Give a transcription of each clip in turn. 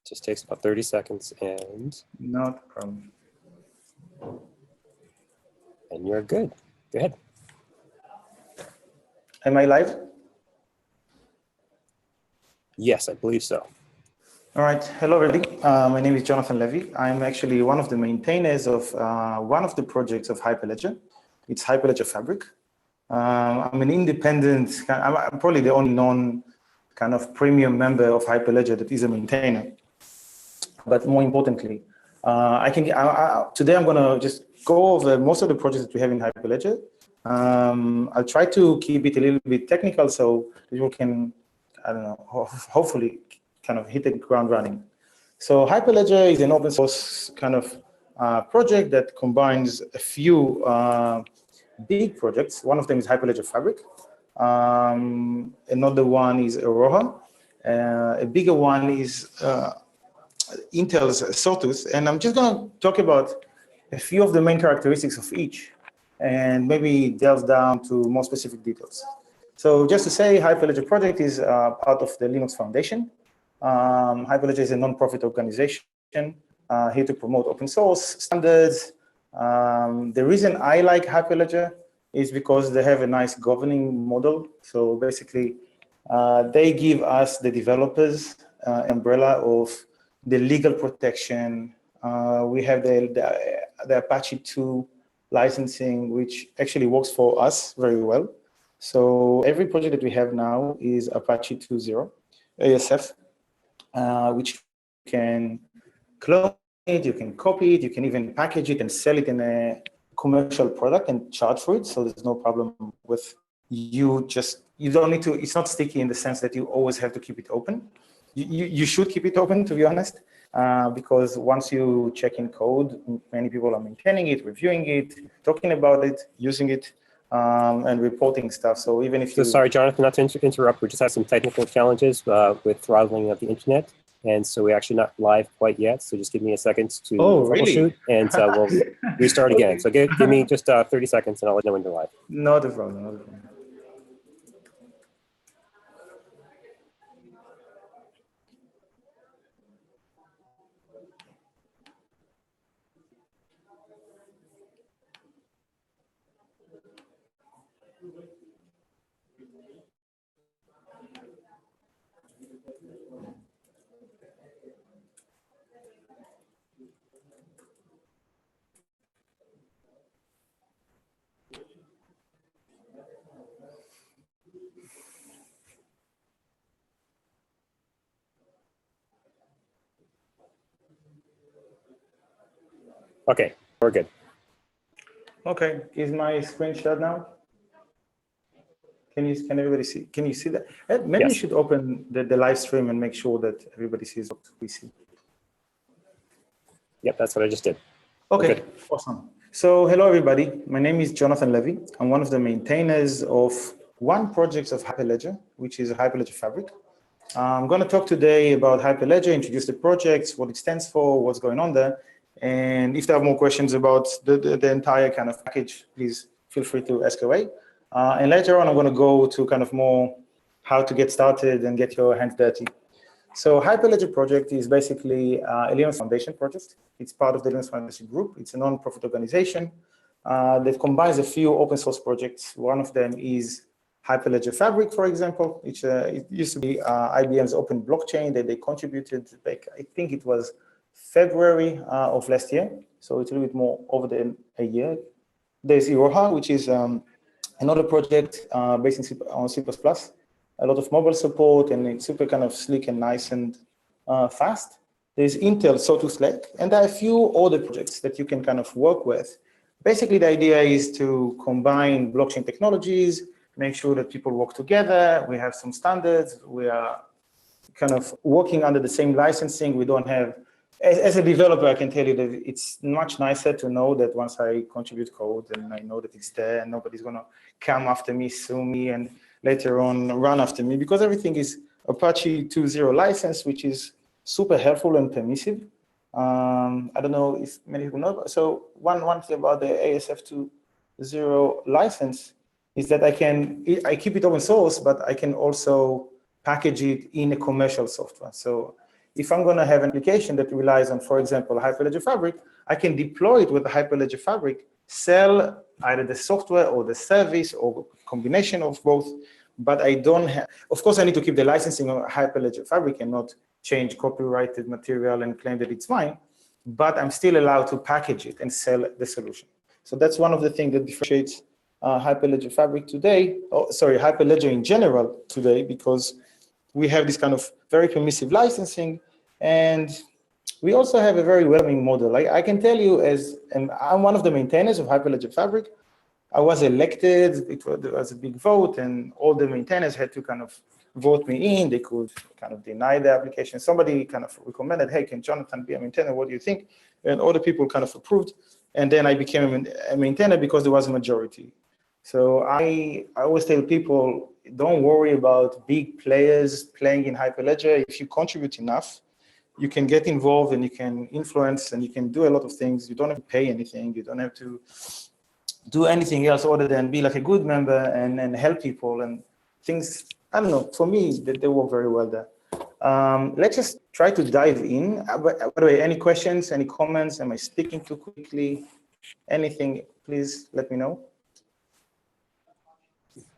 Just takes about 30 seconds and not a problem. And you're good. Go ahead. Am I live? Yes, I believe so. All right. Hello, everybody. My name is Jonathan Levy. I'm actually one of the maintainers of one of the projects of Hyperledger. It's Hyperledger Fabric. I'm an independent, I'm probably the only kind of premium member of Hyperledger that is a maintainer. But more importantly, today I'm going to just go over most of the projects that we have in Hyperledger. I'll try to keep it a little bit technical so people can, I don't know, hopefully kind of hit the ground running. So Hyperledger is an open source kind of project that combines a few big projects. One of them is Hyperledger Fabric. Another one is Aurora. A bigger one is Intel's Sawtooth. And I'm just going to talk about a few of the main characteristics of each and maybe delve down to more specific details. So just to say, Hyperledger project is part of the Linux Foundation. Hyperledger is a non-profit organization here to promote open source standards. The reason I like Hyperledger is because they have a nice governing model. So basically, they give us, the developers, umbrella of the legal protection. We have the Apache 2 licensing, which actually works for us very well. So every project that we have now is Apache 2.0 ASF, which you can clone it, you can copy it, you can even package it and sell it in a commercial product and charge for it. So there's no problem with you don't need to, it's not sticky in the sense that you always have to keep it open. You should keep it open, to be honest, because once you check in code, many people are maintaining it, reviewing it, talking about it, using it, and reporting stuff. So even if you... Sorry, Jonathan, not to interrupt. We just had some technical challenges with throttling of the internet. And so we're actually not live quite yet. So just give me a second to troubleshoot, and we'll restart again. So give me just 30 seconds and I'll let you know when you're live. Not a problem, not a problem. Okay, we're good. Okay, is my screen shared now? Can everybody see? Can you see that? Maybe you should open the live stream and make sure that everybody sees what we see. Yep, that's what I just did. Okay, awesome. So hello, everybody. My name is Jonathan Levy. I'm one of the maintainers of one project of Hyperledger, which is Hyperledger Fabric. I'm going to talk today about Hyperledger, introduce the project, what it stands for, what's going on there. And if there are more questions about the entire kind of package, please feel free to ask away. And later on, I'm going to go to kind of more how to get started and get your hands dirty. So Hyperledger project is basically a Linux Foundation project. It's part of the Linux Foundation group. It's a non-profit organization that combines a few open source projects. One of them is Hyperledger Fabric, for example, which it used to be IBM's open blockchain that they contributed back, I think it was February of last year. So it's a little bit more over a year. There's Aurora, which is another project based on C++. A lot of mobile support, and it's super kind of slick and nice and fast. There's Intel Sawtooth Lake, and there are a few other projects that you can kind of work with. Basically, the idea is to combine blockchain technologies, make sure that people work together. We have some standards. We are kind of working under the same licensing. We don't have, as a developer, I can tell you that it's much nicer to know that once I contribute code and I know that it's there and nobody's going to come after me, sue me, and later on run after me, because everything is Apache 2.0 license, which is super helpful and permissive. I don't know if many people know. So one thing about the ASF 2.0 license is that I keep it open source, but I can also package it in a commercial software. So if I'm going to have an application that relies on, for example, Hyperledger Fabric, I can deploy it with the Hyperledger Fabric, sell either the software or the service or combination of both, but I don't have, of course, I need to keep the licensing of Hyperledger Fabric and not change copyrighted material and claim that it's mine, but I'm still allowed to package it and sell the solution. So that's one of the things that differentiates Hyperledger Fabric today, Hyperledger in general today, because we have this kind of very permissive licensing, and we also have a very welcoming model. I can tell you, and I'm one of the maintainers of Hyperledger Fabric. I was elected, it was a big vote, and all the maintainers had to kind of vote me in. They could kind of deny the application. Somebody kind of recommended, hey, can Jonathan be a maintainer? What do you think? And all the people kind of approved. And then I became a maintainer because there was a majority. So I always tell people, don't worry about big players playing in Hyperledger. If you contribute enough, you can get involved and you can influence and you can do a lot of things. You don't have to pay anything. You don't have to do anything else other than be like a good member and help people and things. I don't know, for me, they work very well there. Let's just try to dive in. By the way, any questions, any comments? Am I speaking too quickly? Anything, please let me know.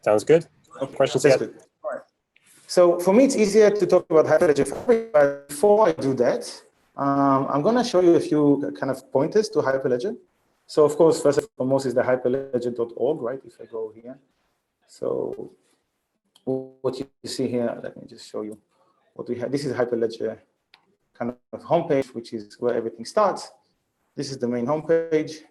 Sounds good. No questions yet. Good. All right. So for me, it's easier to talk about Hyperledger Fabric, but before I do that, I'm going to show you a few kind of pointers to Hyperledger. So of course, first and foremost is the hyperledger.org, right? If I go here. So what you see here, let me just show you what we have. This is Hyperledger kind of homepage, which is where everything starts. This is the main homepage.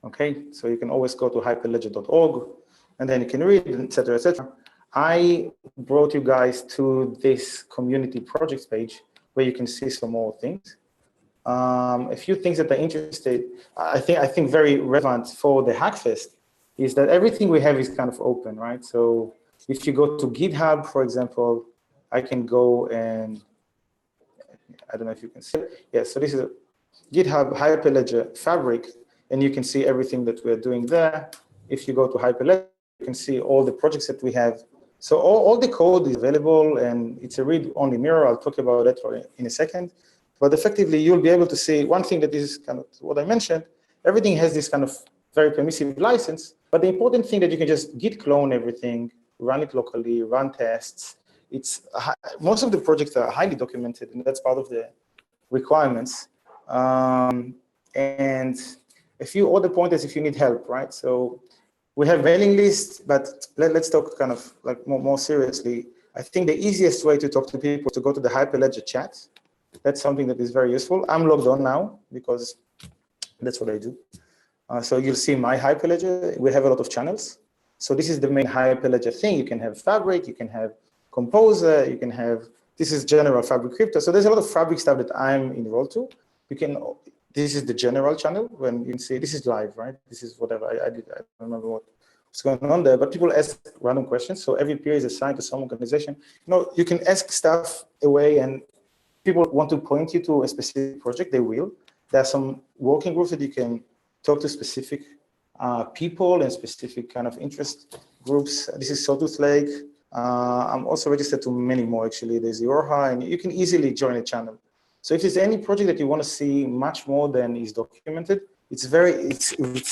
Okay, so you can always go to hyperledger.org and then you can read, et cetera, et cetera. I brought you guys to this community projects page where you can see some more things. A few things that are interested, I think very relevant for the Hackfest is that everything we have is kind of open, right? So if you go to GitHub, for example, I can go and, I don't know if you can see it. Yeah, so this is a GitHub Hyperledger Fabric, and you can see everything that we're doing there. If you go to Hyperledger, you can see all the projects that we have. So all the code is available, and it's a read-only mirror. I'll talk about that in a second. But effectively, you'll be able to see one thing that is kind of what I mentioned. Everything has this kind of very permissive license. But the important thing that you can just git clone everything, run it locally, run tests. Most of the projects are highly documented, and that's part of the requirements. And a few other pointers if you need help, right? So we have mailing lists, but let's talk kind of like more seriously. I think the easiest way to talk to people is to go to the Hyperledger chat. That's something that is very useful. I'm logged on now because that's what I do. So you'll see my Hyperledger. We have a lot of channels. So this is the main Hyperledger thing. You can have Fabric, you can have Composer, you can have, this is general Fabric crypto. So there's a lot of Fabric stuff that I'm enrolled to. This is the general channel when you can see, this is live, right? This is whatever I did. I don't remember what's going on there, but people ask random questions. So every peer is assigned to some organization. You can ask stuff away, and people want to point you to a specific project, they will. There are some working groups that you can talk to specific people and specific kind of interest groups. This is Sawtooth Lake. I'm also registered to many more, actually. There's Yorha, and you can easily join a channel. So if there's any project that you want to see much more than is documented, it's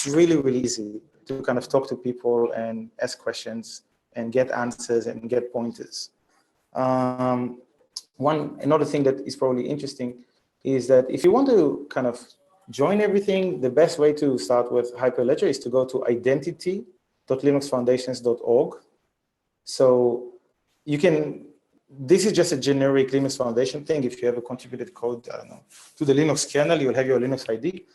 really, really easy to kind of talk to people and ask questions and get answers and get pointers. Another thing that is probably interesting is that if you want to kind of join everything, the best way to start with Hyperledger is to go to identity.linuxfoundations.org. So you can, this is just a generic Linux Foundation thing. If you ever contributed code, I don't know, to the Linux kernel, you'll have your Linux ID.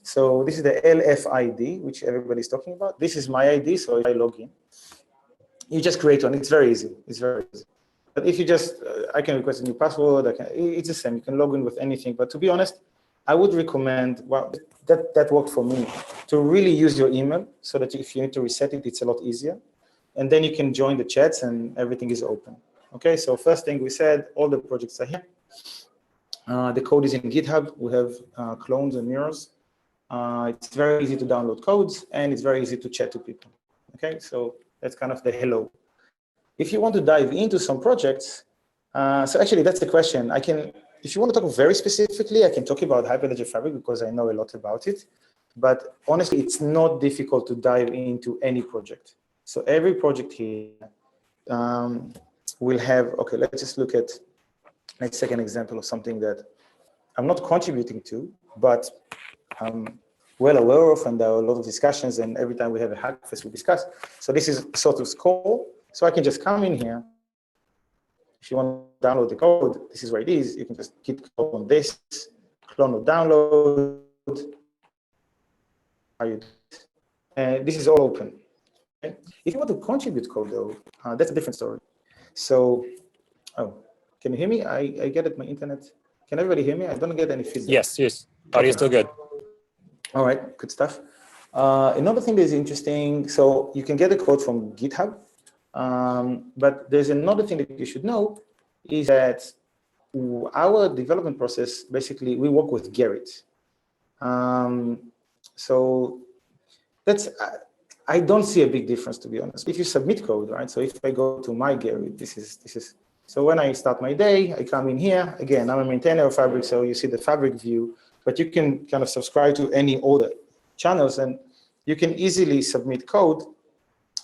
So this is the LFID, which everybody's talking about. This is my ID, so if I log in, you just create one. It's very easy. It's very easy. But if you just, I can request a new password. It's the same. You can log in with anything. But to be honest, I would recommend, well, that worked for me, to really use your email so that if you need to reset it, it's a lot easier. And then you can join the chats and everything is open. Okay, so first thing we said, all the projects are here. The code is in GitHub. We have clones and mirrors. It's very easy to download codes, and it's very easy to chat to people. Okay, so that's kind of the hello. If you want to dive into some projects, So actually, that's the question. If you want to talk very specifically, I can talk about Hyperledger Fabric because I know a lot about it. But honestly, it's not difficult to dive into any project. So every project here will have, okay, let's just look at, let's take an example of something that I'm not contributing to, but I'm well aware of, and there are a lot of discussions, and every time we have a hackfest, we discuss. So this is sort of score. So I can just come in here. If you want to download the code, this is where it is. You can just git code on this, clone or download. This is all open. Okay? If you want to contribute code, though, that's a different story. So, oh, can you hear me? I get it, my internet. Can everybody hear me? I don't get any feedback. Yes. Audio is still good. All right, good stuff. Another thing that is interesting, so you can get the code from GitHub, but there's another thing that you should know is that our development process, basically, we work with Gerrit. So that's, I don't see a big difference, to be honest. If you submit code, right? So if I go to my Gerrit, this is, so when I start my day, I come in here. Again, I'm a maintainer of Fabric, so you see the Fabric view, but you can kind of subscribe to any other channels, and you can easily submit code.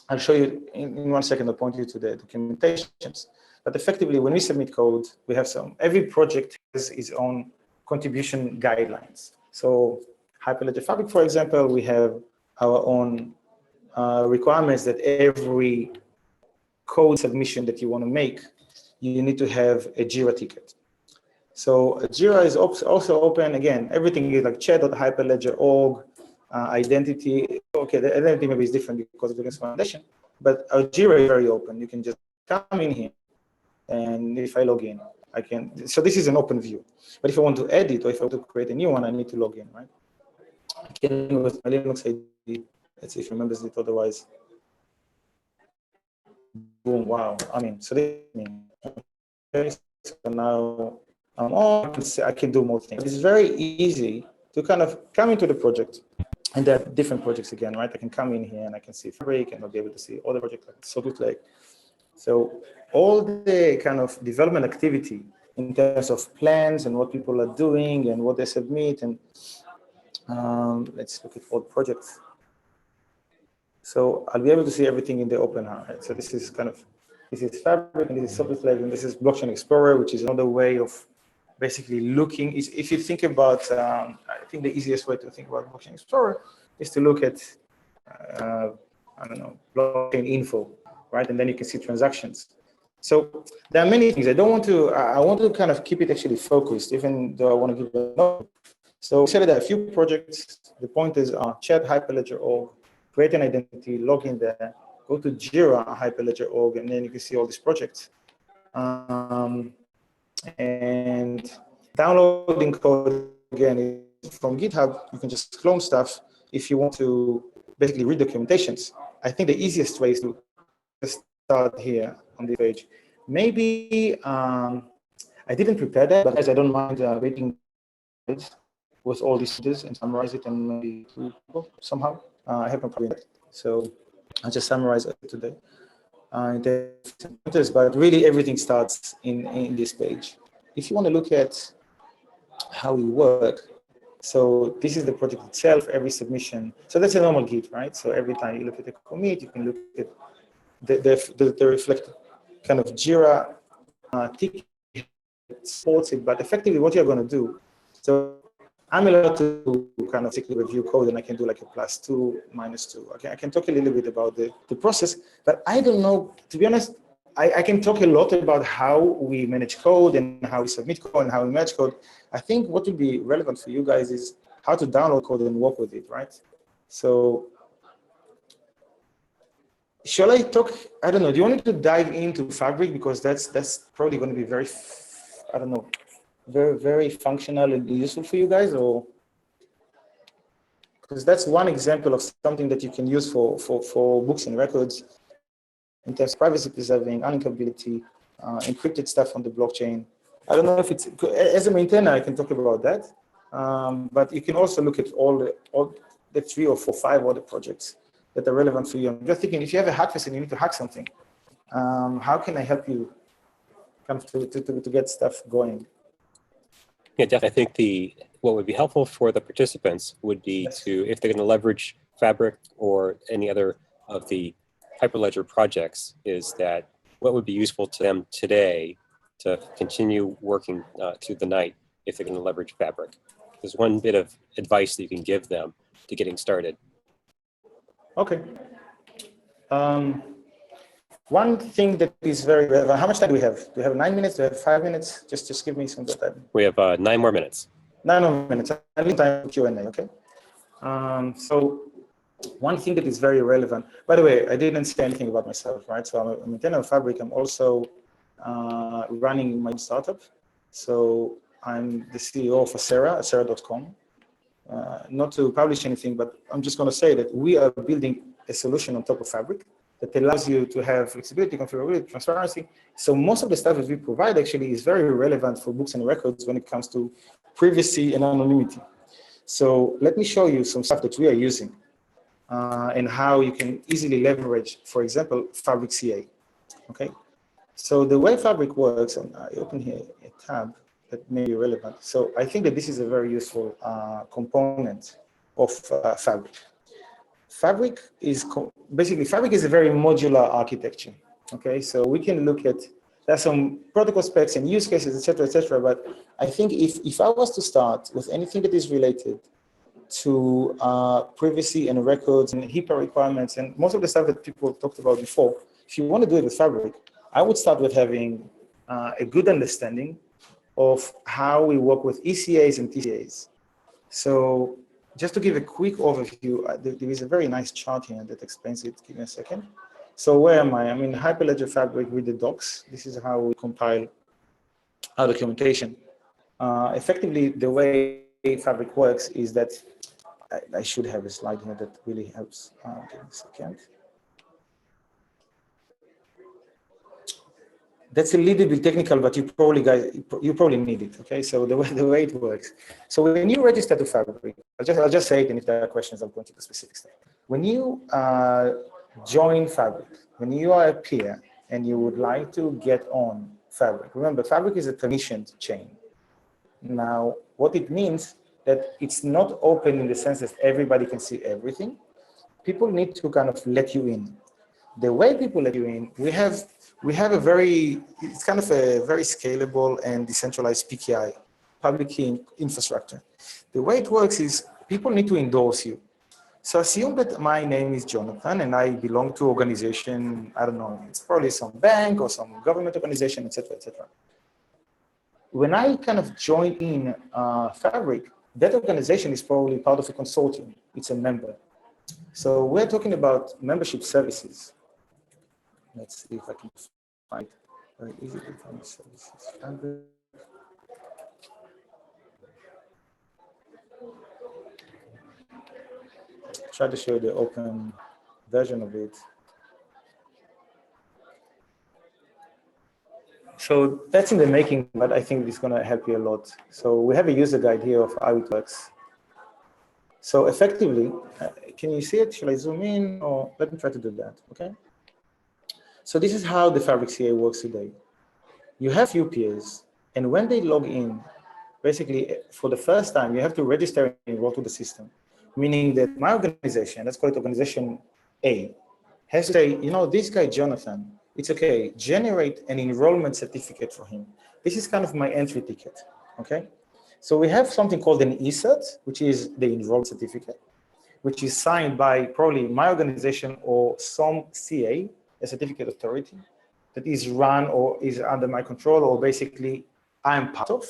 I'll show you in 1 second. I'll point you to the documentations. But effectively, when we submit code, we have every project has its own contribution guidelines. So Hyperledger Fabric, for example, we have our own requirements that every code submission that you want to make, you need to have a Jira ticket. So Jira is also open. Again, everything is like chat.hyperledger.org, identity. Okay, the identity maybe is different because of the foundation, but our Jira is very open. You can just come in here, and if I log in, I can. So this is an open view. But if I want to edit or if I want to create a new one, I need to log in, right? I can with my Linux ID. Let's see if it remembers it. Otherwise, boom! Wow. I mean, so this. Okay, so now I'm on. I can do more things. It's very easy to kind of come into the project, and there are different projects again, right? I can come in here and I can see Fabric, and I'll be able to see other projects like Code-a-thon. So all the kind of development activity in terms of plans and what people are doing and what they submit, and let's look at all projects. So I'll be able to see everything in the open HAR, right? So this is kind of, this is Fabric, and this is Code-a-thon, and this is Blockchain Explorer, which is another way of basically looking. If you think about, I think the easiest way to think about Blockchain Explorer is to look at, I don't know, blockchain info, right? And then you can see transactions. So there are many things. I want to kind of keep it actually focused, even though I want to give a note. So we said there are a few projects. The pointers are chat Hyperledger.org, create an identity, log in there, go to Jira Hyperledger.org, and then you can see all these projects. And downloading code, again, from GitHub, you can just clone stuff if you want to basically read documentations. I think the easiest way is to start here on this page. Maybe I didn't prepare that, but as I don't mind reading it with all these things and summarize it and maybe somehow. I have no problem. So I'll just summarize it today. But really everything starts in this page. If you want to look at how we work, so this is the project itself, every submission. So that's a normal Git, right? So every time you look at the commit, you can look at the reflected kind of Jira ticket supports it, but effectively what you're going to do, so I'm allowed to kind of review code, and I can do like a +2, -2. Okay, I can talk a little bit about the process, but I don't know, to be honest, I can talk a lot about how we manage code and how we submit code and how we manage code. I think what will be relevant for you guys is how to download code and work with it, right? So shall I talk, I don't know, do you want me to dive into Fabric? Because that's probably going to be very, I don't know, very, very functional and useful for you guys, or because that's one example of something that you can use for books and records in terms of privacy preserving, uncountability, encrypted stuff on the blockchain. I don't know if it's, as a maintainer, I can talk about that, but you can also look at all the 3 or 4, 5 other projects that are relevant for you. I'm just thinking, if you have a hack fest and you need to hack something, how can I help you kind of to get stuff going. Yeah, definitely. I think what would be helpful for the participants would be to, if they're going to leverage Fabric or any other of the Hyperledger projects, is that what would be useful to them today to continue working through the night if they're going to leverage Fabric. There's one bit of advice that you can give them to getting started. Okay. One thing that is very relevant, how much time do we have? Do we have 9 minutes? Do we have 5 minutes? Just give me some time. We have 9 more minutes. 9 more minutes. I need time for Q&A, okay? So one thing that is very relevant, by the way, I didn't say anything about myself, right? So I'm a maintainer of Fabric. I'm also running my startup. So I'm the CEO of Acera.com. Not to publish anything, but I'm just going to say that we are building a solution on top of Fabric that allows you to have flexibility, configurability, transparency. So most of the stuff that we provide actually is very relevant for books and records when it comes to privacy and anonymity. So let me show you some stuff that we are using and how you can easily leverage, for example, Fabric CA, okay? So the way Fabric works, and I open here a tab that may be relevant. So I think that this is a very useful component of Fabric. Fabric is Fabric is a very modular architecture. Okay, so we can look at, there's some protocol specs and use cases, etc. But I think if I was to start with anything that is related to privacy and records and HIPAA requirements and most of the stuff that people talked about before, if you want to do it with Fabric, I would start with having a good understanding of how we work with ECAs and TCAs. So just to give a quick overview, there is a very nice chart here that explains it. Give me a second. So where am I? I'm in Hyperledger Fabric with the docs. This is how we compile our documentation. Effectively, the way Fabric works is that I should have a slide here that really helps. Give me a second. That's a little bit technical, but you probably need it. Okay, so the way it works. So when you register to Fabric, I'll just say it, and if there are questions, I'll go into the specific stuff. When you join Fabric, when you are a peer and you would like to get on Fabric, remember Fabric is a permissioned chain. Now, what it means that it's not open in the sense that everybody can see everything. People need to kind of let you in. The way people let you in, we have it's kind of a very scalable and decentralized PKI, public key infrastructure. The way it works is people need to endorse you. So assume that my name is Jonathan and I belong to organization, I don't know, it's probably some bank or some government organization, etc. When I kind of join in Fabric, that organization is probably part of a consortium. It's a member. So we're talking about membership services. Let's see if I can find very easy to find services. Try to show the open version of it. So that's in the making, but I think it's going to help you a lot. So we have a user guide here of how it works. So effectively, can you see it? Shall I zoom in, or let me try to do that, okay? So this is how the Fabric CA works today. You have few peers, and when they log in, basically for the first time, you have to register and enroll to the system, meaning that my organization, let's call it organization A, has to say, you know, this guy, Jonathan, it's okay, generate an enrollment certificate for him. This is kind of my entry ticket, okay? So we have something called an ECERT, which is the enrollment certificate, which is signed by probably my organization or some CA, a certificate authority, that is run or is under my control, or basically I'm part of.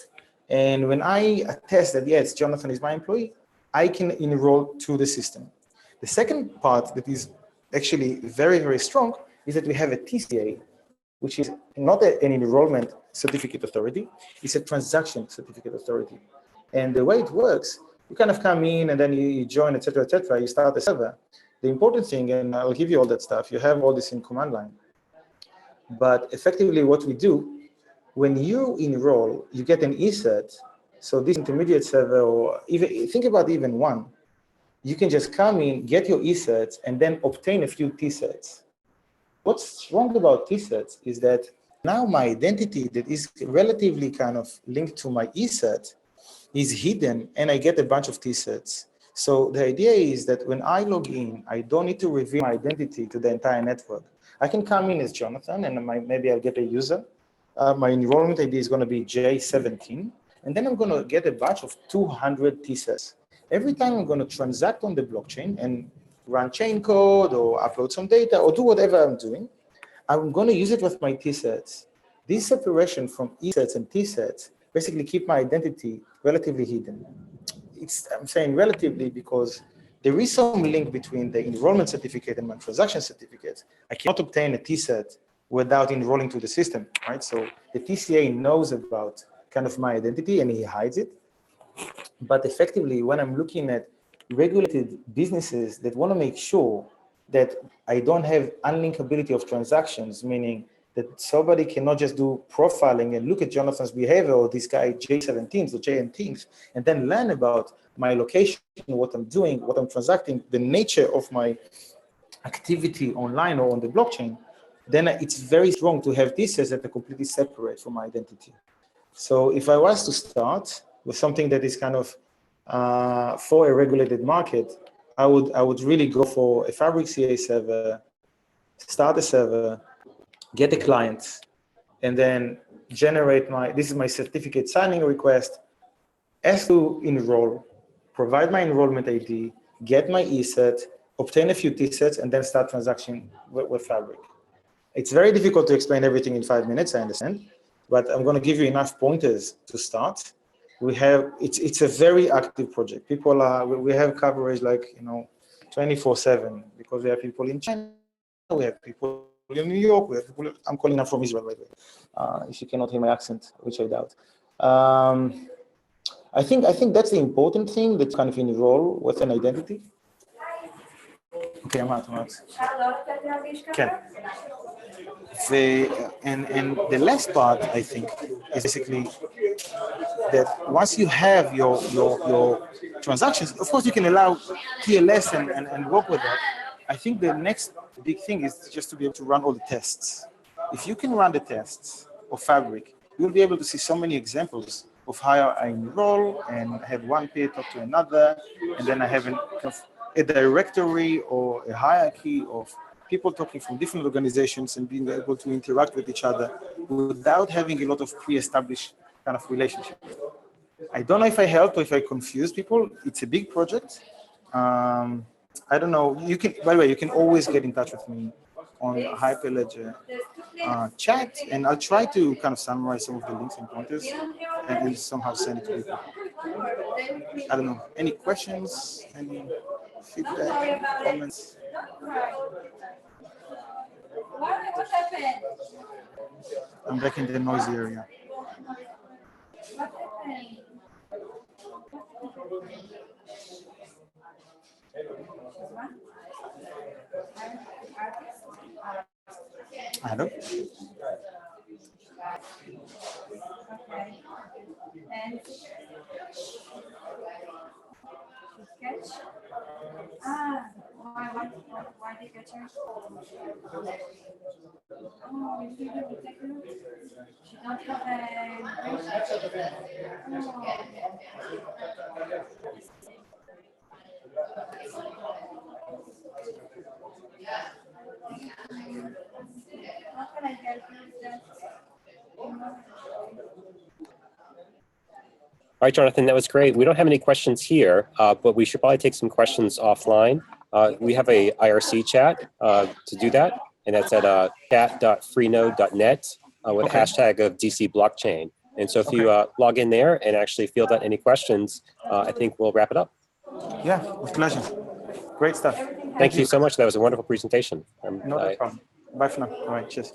And when I attest that, yes, Jonathan is my employee, I can enroll to the system. The second part that is actually very, very strong is that we have a TCA, which is not an enrollment certificate authority, it's a transaction certificate authority. And the way it works, you kind of come in and then you join, et cetera, you start a server. The important thing, and I'll give you all that stuff, you have all this in command line. But effectively what we do, when you enroll, you get an ECERT. So this intermediate server, or even think about even one, you can just come in, get your ECERTs, and then obtain a few T-certs. What's wrong about T-certs is that Now my identity that is relatively kind of linked to my ESET is hidden, and I get a bunch of T-sets. So the idea is that when I log in, I don't need to reveal my identity to the entire network. I can come in as Jonathan, and maybe I'll get a user. My enrollment ID is going to be J17, and then I'm going to get a batch of 200 T-sets. Every time I'm going to transact on the blockchain and run chain code or upload some data or do whatever I'm doing, I'm going to use it with my T-sets. This separation from E-sets and T-sets basically keep my identity relatively hidden. I'm saying relatively because there is some link between the enrollment certificate and my transaction certificate. I cannot obtain a T-set without enrolling to the system, right? So the TCA knows about kind of my identity and he hides it. But effectively, when I'm looking at regulated businesses that want to make sure that I don't have unlinkability of transactions, meaning that somebody cannot just do profiling and look at Jonathan's behavior or this guy J17s or JNTs and then learn about my location, what I'm doing, what I'm transacting, the nature of my activity online or on the blockchain, then it's very strong to have this as a completely separate from my identity. So if I was to start with something that is kind of for a regulated market, I would really go for a Fabric CA server, start a server, get a client, and then generate this is my certificate signing request, ask to enroll, provide my enrollment ID, get my ESET, obtain a few T-sets, and then start transaction with Fabric. It's very difficult to explain everything in 5 minutes, I understand, but I'm going to give you enough pointers to start. It's a very active project. We have coverage like, 24/7 because we have people in China, we have people in New York, we have people, I'm calling them from Israel, by the way, if you cannot hear my accent, which I doubt. I think that's the important thing that kind of enroll with an identity. Okay, I'm out. Okay. And the last part, I think, is basically that once you have your transactions, of course you can allow TLS and work with that. I think the next big thing is just to be able to run all the tests. If you can run the tests of Fabric, you'll be able to see so many examples of how I enroll and have one peer talk to another, and then I have a directory or a hierarchy of people talking from different organizations and being able to interact with each other without having a lot of pre-established kind of relationship. I don't know if I helped or if I confused people. It's a big project. I don't know. By the way, you can always get in touch with me on Hyperledger chat, and I'll try to kind of summarize some of the links and pointers and somehow send it to people. I don't know. Any questions? Any feedback? Comments? What happened? I'm back in the noisy area. Hello? Okay. And sketch? Why did you change? Oh, you didn't take it? She don't have How can I help you with that? All right, Jonathan, that was great. We don't have any questions here, but we should probably take some questions offline. We have a IRC chat to do that, and that's at chat.freenode.net with a hashtag of DC blockchain. And so if you log in there and actually field out any questions, I think we'll wrap it up. Yeah, with pleasure. Great stuff. Thank you so much. That was a wonderful presentation. No problem. Bye for now. All right, cheers.